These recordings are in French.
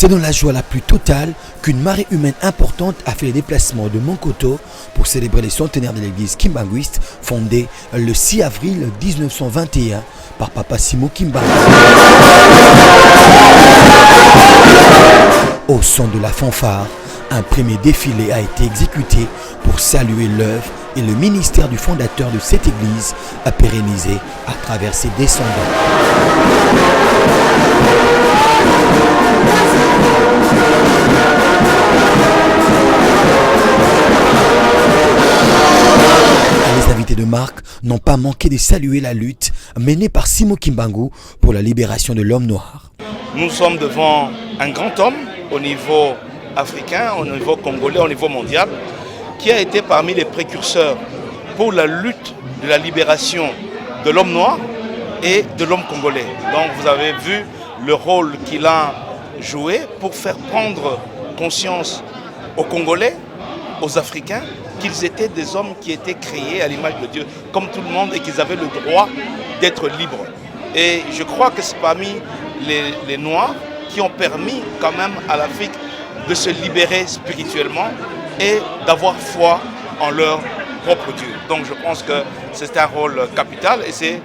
C'est dans la joie la plus totale qu'une marée humaine importante a fait le déplacement de Monkoto pour célébrer les centenaires de l'église kimbanguiste fondée le 6 avril 1921 par Papa Simon Kimbangu. Au son de la fanfare, un premier défilé a été exécuté pour saluer l'œuvre et le ministère du fondateur de cette église a pérennisé à travers ses descendants. Les invités de marque n'ont pas manqué de saluer la lutte menée par Simon Kimbangu pour la libération de l'homme noir. Nous sommes devant un grand homme au niveau africain, au niveau congolais, au niveau mondial, qui a été parmi les précurseurs pour la lutte de la libération de l'homme noir et de l'homme congolais. Donc vous avez vu le rôle qu'il a joué pour faire prendre conscience aux Congolais, aux Africains, qu'ils étaient des hommes qui étaient créés à l'image de Dieu, comme tout le monde, et qu'ils avaient le droit d'être libres. Et je crois que c'est parmi les Noirs qui ont permis quand même à l'Afrique de se libérer spirituellement et d'avoir foi en leur propre Dieu. Donc je pense que c'est un rôle capital et c'est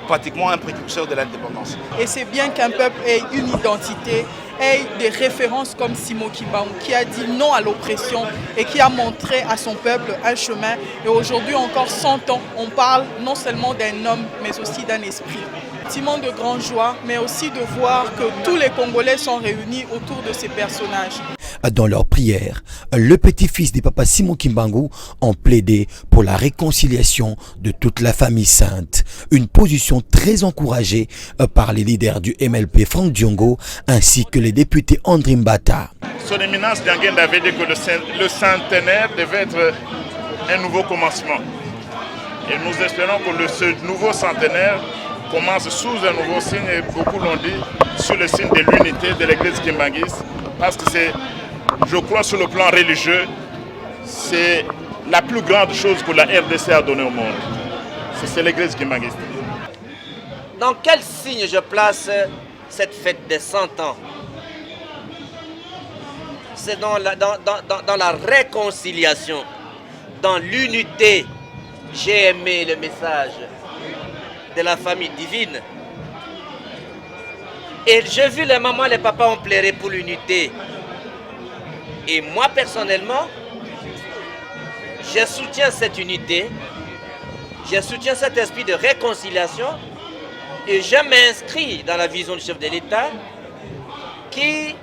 pratiquement un précurseur de l'indépendance. Et c'est bien qu'un peuple ait une identité, ait des références comme Simon Kimbangu qui a dit non à l'oppression et qui a montré à son peuple un chemin. Et aujourd'hui, encore 100 ans, on parle non seulement d'un homme, mais aussi d'un esprit. Sentiment de grande joie, mais aussi de voir que tous les Congolais sont réunis autour de ces personnages. Dans leur prière, le petit-fils des papas Simon Kimbangu ont plaidé pour la réconciliation de toute la famille sainte. Une position très encouragée par les leaders du MLP Franck Diongo ainsi que les députés André Mbata. Son éminence Dianguen avait dit que le centenaire devait être un nouveau commencement. Et nous espérons que ce nouveau centenaire commence sous un nouveau signe, et beaucoup l'ont dit, sur le signe de l'unité de l'église kimbanguiste, parce que c'est, je crois, sur le plan religieux, c'est la plus grande chose que la RDC a donnée au monde. C'est l'église kimbanguiste. Dans quel signe je place cette fête des 100 ans? C'est dans la réconciliation, dans l'unité. J'ai aimé le message de la famille divine. Et j'ai vu les mamans, les papas ont pleuré pour l'unité. Et moi personnellement, je soutiens cette unité, je soutiens cet esprit de réconciliation et je m'inscris dans la vision du chef de l'État qui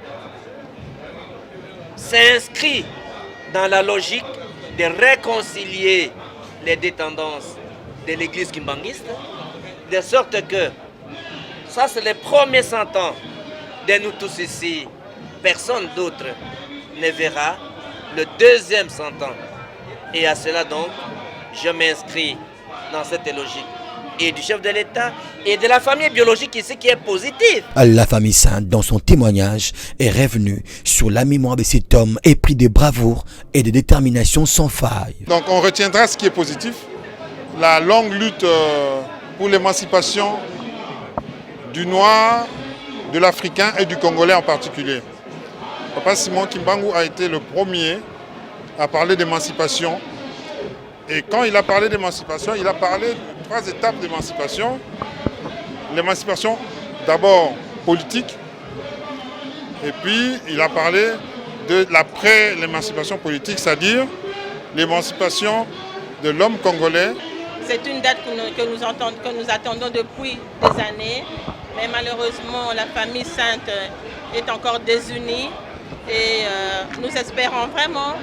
s'inscrit dans la logique de réconcilier les deux tendances de l'église kimbanguiste, de sorte que ça c'est les premiers 100 ans de nous tous ici. Personne d'autre ne verra le deuxième 100 ans. Et à cela donc, je m'inscris dans cette logique. Et du chef de l'État et de la famille biologique ici qui est positive. La famille sainte, dans son témoignage, est revenue sur la mémoire de cet homme épris de bravoure et de détermination sans faille. Donc on retiendra ce qui est positif, la longue lutte pour l'émancipation du noir, de l'Africain et du Congolais en particulier. Papa Simon Kimbangu a été le premier à parler d'émancipation. Et quand il a parlé d'émancipation, il a parlé de 3 étapes d'émancipation. L'émancipation d'abord politique, et puis il a parlé de l'après-l'émancipation politique, c'est-à-dire l'émancipation de l'homme congolais. C'est une date que nous attendons depuis des années, mais malheureusement la famille sainte est encore désunie et nous espérons vraiment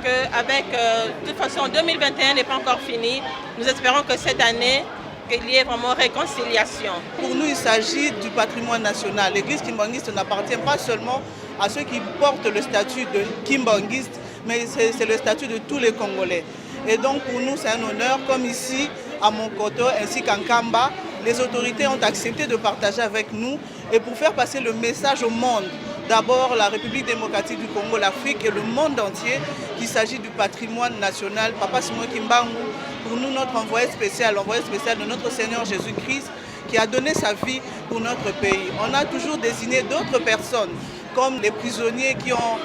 qu'avec, de toute façon 2021 n'est pas encore fini, nous espérons que cette année, qu'il y ait vraiment réconciliation. Pour nous, il s'agit du patrimoine national. L'église kimbanguiste n'appartient pas seulement à ceux qui portent le statut de kimbanguiste, mais c'est le statut de tous les Congolais. Et donc pour nous, c'est un honneur, comme ici à Monkoto ainsi qu'en Kamba, les autorités ont accepté de partager avec nous et pour faire passer le message au monde. D'abord la République démocratique du Congo, l'Afrique et le monde entier, qu'il s'agit du patrimoine national. Papa Simon Kimbangu, pour nous, notre envoyé spécial de notre Seigneur Jésus-Christ, qui a donné sa vie pour notre pays. On a toujours désigné d'autres personnes comme les prisonniers qui ont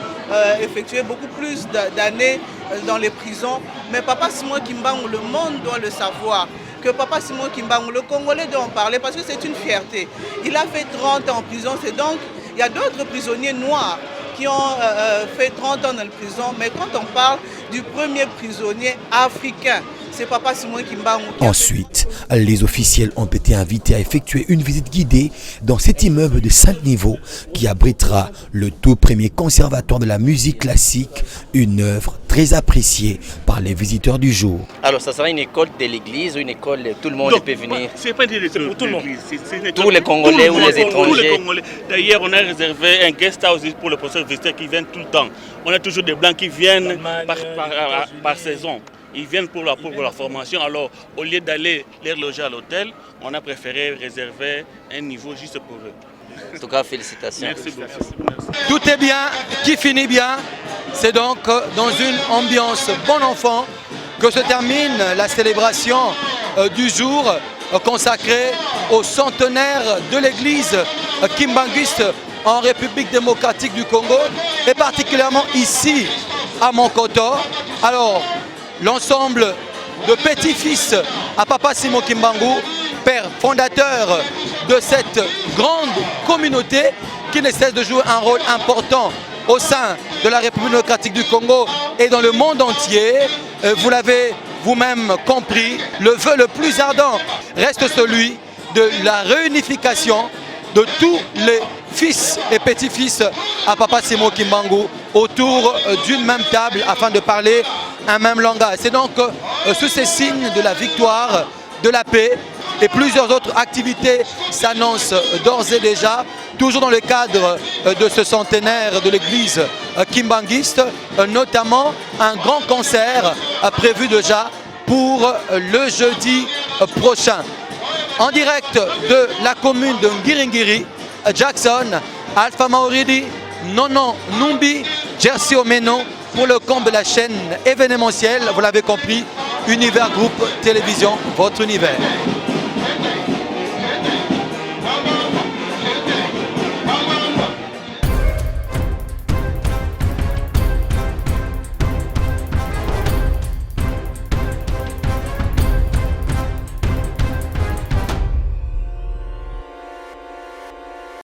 effectué beaucoup plus d'années dans les prisons. Mais Papa Simon Kimbangu, le monde doit le savoir, que Papa Simon Kimbangu, le Congolais doit en parler parce que c'est une fierté. Il a fait 30 ans en prison, c'est donc, il y a d'autres prisonniers noirs qui ont fait 30 ans dans la prison, mais quand on parle du premier prisonnier africain, c'est Papa Simon Kimbangu. Ensuite, les officiels ont été invités à effectuer une visite guidée dans cet immeuble de 5 niveaux qui abritera le tout premier conservatoire de la musique classique, une œuvre très appréciée par les visiteurs du jour. Alors, ça sera une école de l'église ou une école, tout le monde peut venir? C'est pas une école pour tout le monde. Tous les Congolais ou les étrangers? D'ailleurs, on a réservé un guest house pour les professeurs visiteurs qui viennent tout le temps. On a toujours des Blancs qui viennent par saison. Ils viennent pour la formation. Alors, au lieu d'aller les loger à l'hôtel, on a préféré réserver un niveau juste pour eux. En tout cas, félicitations. Merci beaucoup. Tout est bien, qui finit bien. C'est donc dans une ambiance bon enfant que se termine la célébration du jour consacré au centenaire de l'église kimbanguiste en République démocratique du Congo et particulièrement ici à Monkoto. Alors, l'ensemble de petits-fils à Papa Simon Kimbangu, père fondateur de cette grande communauté qui ne cesse de jouer un rôle important au sein de la République démocratique du Congo et dans le monde entier. Vous l'avez vous-même compris, le vœu le plus ardent reste celui de la réunification de tous les fils et petits-fils à Papa Simon Kimbangu autour d'une même table afin de parler un même langage. C'est donc sous ces signes de la victoire, de la paix et plusieurs autres activités s'annoncent d'ores et déjà, toujours dans le cadre de ce centenaire de l'église kimbanguiste, notamment un grand concert prévu déjà pour le jeudi prochain. En direct de la commune de Ngiringiri, Jackson, Alpha Mauridi, Nono Numbi, Jersey Omeno pour le compte de la chaîne événementielle, vous l'avez compris, Univers Group Télévision, votre univers.